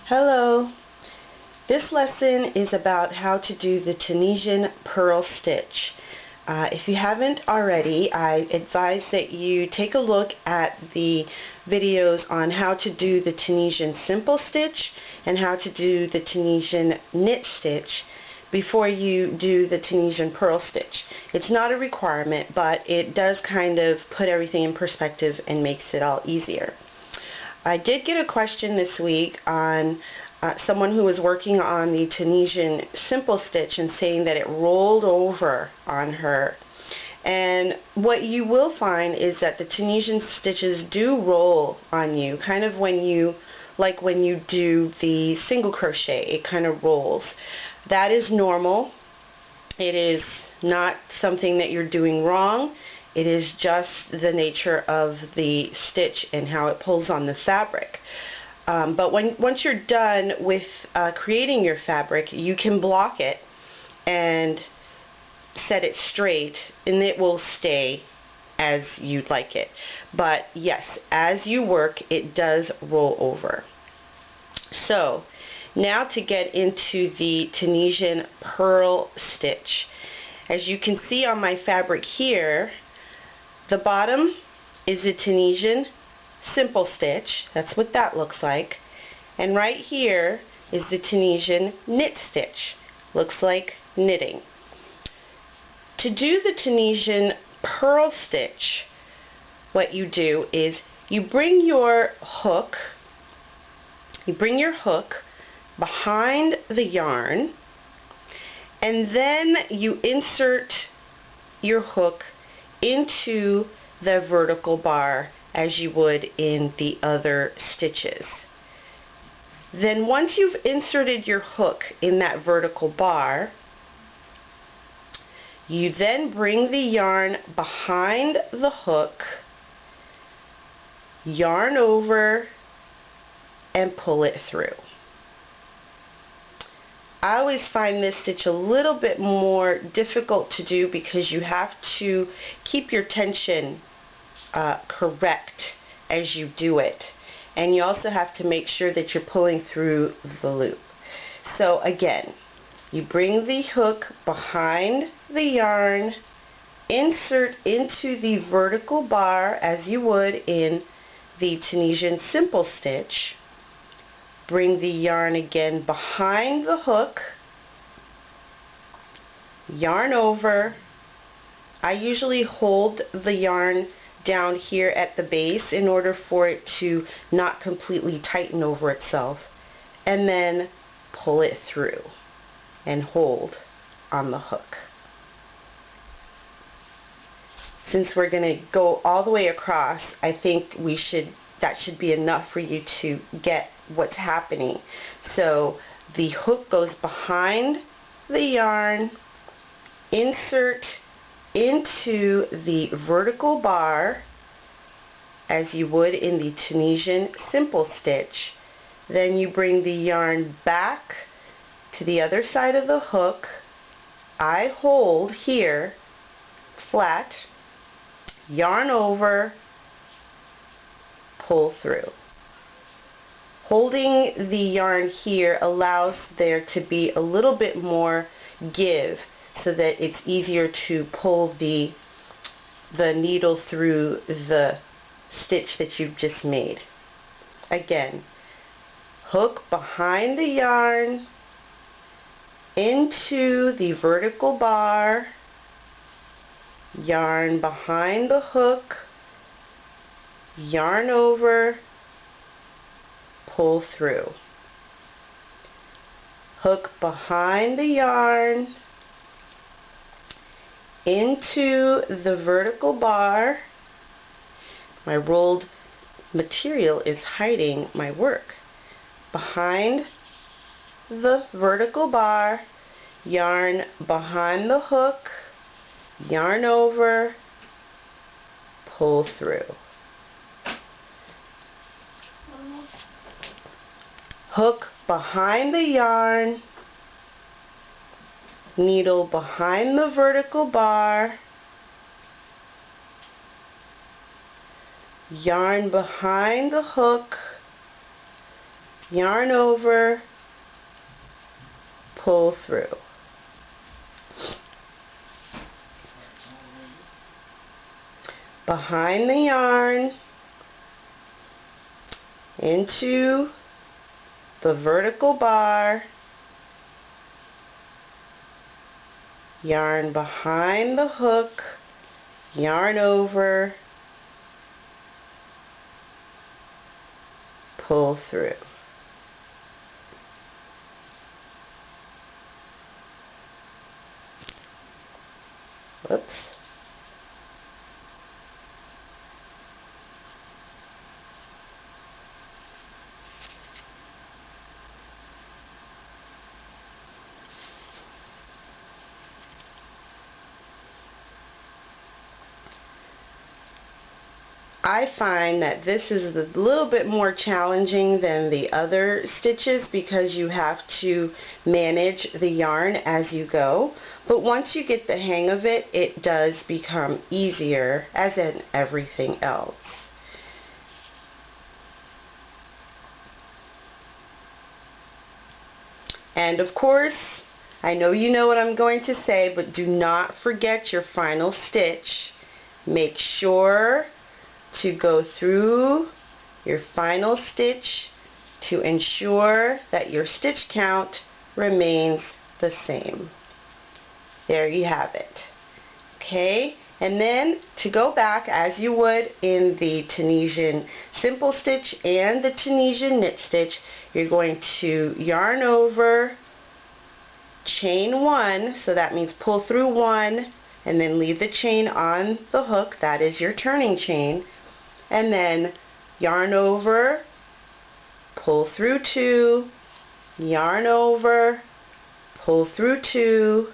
Hello. This lesson is about how to do the Tunisian purl stitch. If you haven't already, I advise that you take a look at the videos on how to do the Tunisian simple stitch and how to do the Tunisian knit stitch before you do the Tunisian purl stitch. It's not a requirement, but it does kind of put everything in perspective and makes it all easier. I did get a question this week on someone who was working on the Tunisian simple stitch and saying that it rolled over on her. And what you will find is that the Tunisian stitches do roll on you, kind of when you do the single crochet, it kind of rolls. That is normal. It is not something that you're doing wrong. It is just the nature of the stitch and how it pulls on the fabric. But once you're done with creating your fabric, you can block it and set it straight, and it will stay as you'd like it. But yes, as you work, it does roll over. So now to get into the Tunisian purl stitch. As you can see on my fabric here, the bottom is a Tunisian simple stitch. That's what that looks like. And right here is the Tunisian knit stitch. Looks like knitting. To do the Tunisian purl stitch, what you do is you bring your hook behind the yarn, and then you insert your hook into the vertical bar as you would in the other stitches. Then once you've inserted your hook in that vertical bar, you then bring the yarn behind the hook, yarn over, and pull it through. I always find this stitch a little bit more difficult to do because you have to keep your tension correct as you do it, and you also have to make sure that you're pulling through the loop. So again, you bring the hook behind the yarn, insert into the vertical bar as you would in the Tunisian simple stitch, bring the yarn again behind the hook, yarn over. I usually hold the yarn down here at the base in order for it to not completely tighten over itself, and then pull it through and hold on the hook. Since we're going to go all the way across, I think that should be enough for you to get what's happening. So the hook goes behind the yarn, insert into the vertical bar as you would in the Tunisian simple stitch. Then you bring the yarn back to the other side of the hook. I hold here flat, yarn over, pull through. Holding the yarn here allows there to be a little bit more give so that it's easier to pull the needle through the stitch that you've just made. Again, hook behind the yarn into the vertical bar, yarn behind the hook, yarn over, pull through. Hook behind the yarn into the vertical bar. My rolled material is hiding my work. Behind the vertical bar, yarn behind the hook, yarn over, pull through. Hook behind the yarn, needle behind the vertical bar, yarn behind the hook, yarn over, pull through. Behind the yarn, into the vertical bar, yarn behind the hook, yarn over, pull through. Whoops. I find that this is a little bit more challenging than the other stitches because you have to manage the yarn as you go. But once you get the hang of it, it does become easier, as in everything else. And of course, I know you know what I'm going to say, but do not forget your final stitch. Make sure to go through your final stitch to ensure that your stitch count remains the same. There you have it. Okay, and then to go back as you would in the Tunisian simple stitch and the Tunisian knit stitch, you're going to yarn over, chain one, so that means pull through one and then leave the chain on the hook, that is your turning chain, and then yarn over, pull through two, yarn over, pull through two,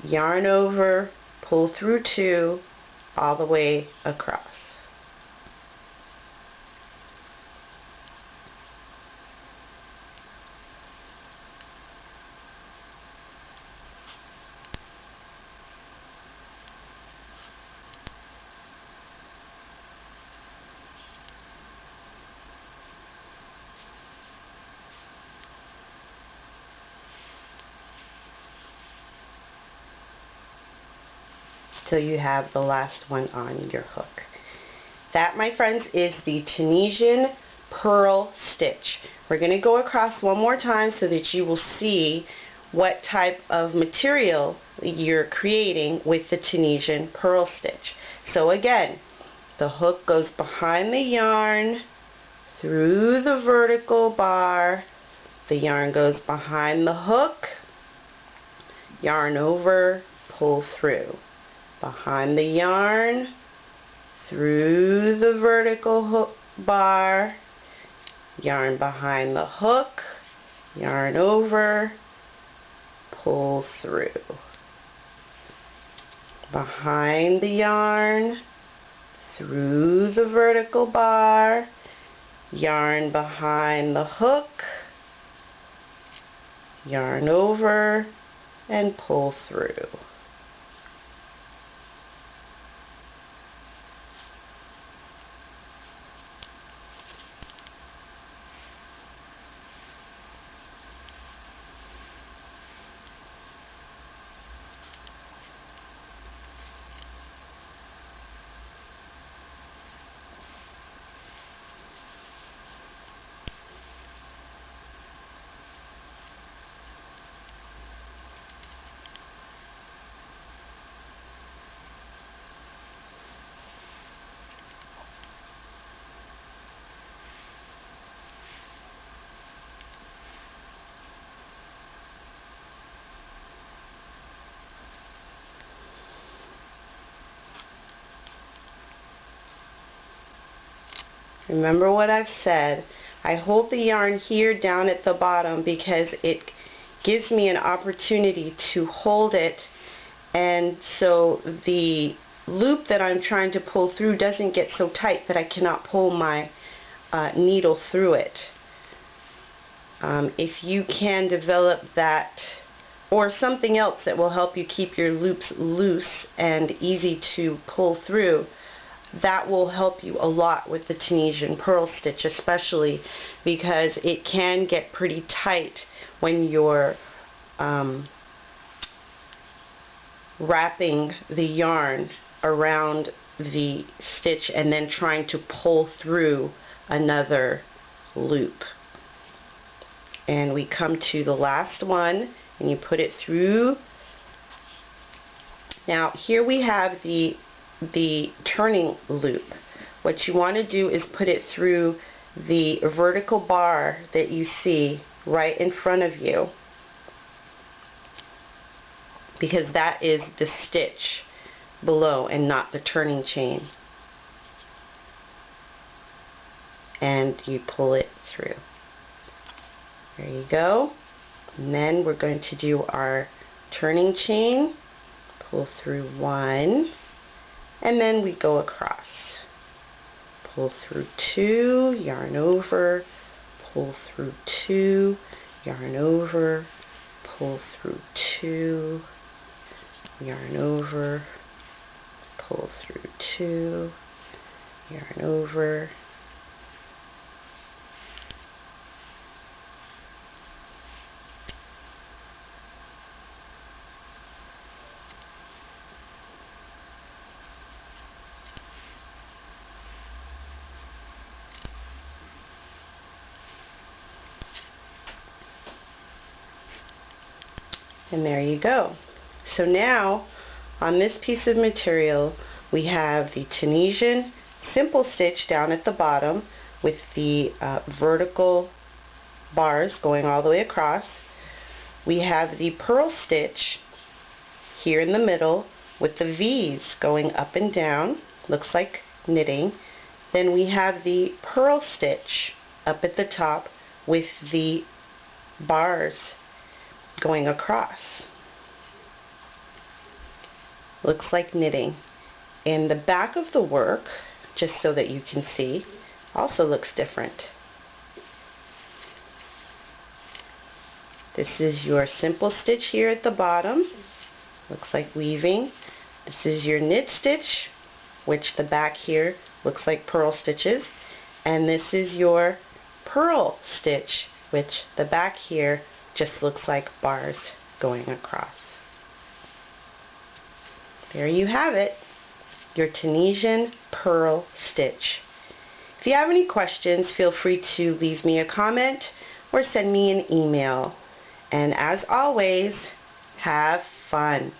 yarn over, pull through two, all the way across. Till you have the last one on your hook. That, my friends, is the Tunisian purl stitch. We're going to go across one more time so that you will see what type of material you're creating with the Tunisian purl stitch. So again, the hook goes behind the yarn, through the vertical bar, the yarn goes behind the hook, yarn over, pull through. Behind the yarn, through the vertical hook bar, yarn behind the hook, yarn over, pull through. Behind the yarn, through the vertical bar, yarn behind the hook, yarn over, and pull through. Remember what I've said. I hold the yarn here down at the bottom because it gives me an opportunity to hold it, and so the loop that I'm trying to pull through doesn't get so tight that I cannot pull my needle through it. If you can develop that or something else that will help you keep your loops loose and easy to pull through, that will help you a lot with the Tunisian purl stitch, especially because it can get pretty tight when you're wrapping the yarn around the stitch and then trying to pull through another loop. And we come to the last one, and you put it through. Now here we have the turning loop. What you want to do is put it through the vertical bar that you see right in front of you, because that is the stitch below and not the turning chain. And you pull it through. There you go. And then we're going to do our turning chain. Pull through one, and then we go across. Pull through two, yarn over, pull through two, yarn over, pull through two, yarn over, pull through two, yarn over, and there you go. So now on this piece of material we have the Tunisian simple stitch down at the bottom with the vertical bars going all the way across. We have the purl stitch here in the middle with the V's going up and down, looks like knitting. Then we have the purl stitch up at the top with the bars going across. Looks like knitting. And the back of the work, just so that you can see, also looks different. This is your simple stitch here at the bottom. Looks like weaving. This is your knit stitch, which the back here looks like purl stitches. And this is your purl stitch, which the back here just looks like bars going across. There you have it, your Tunisian purl stitch. If you have any questions, feel free to leave me a comment or send me an email. And as always, have fun.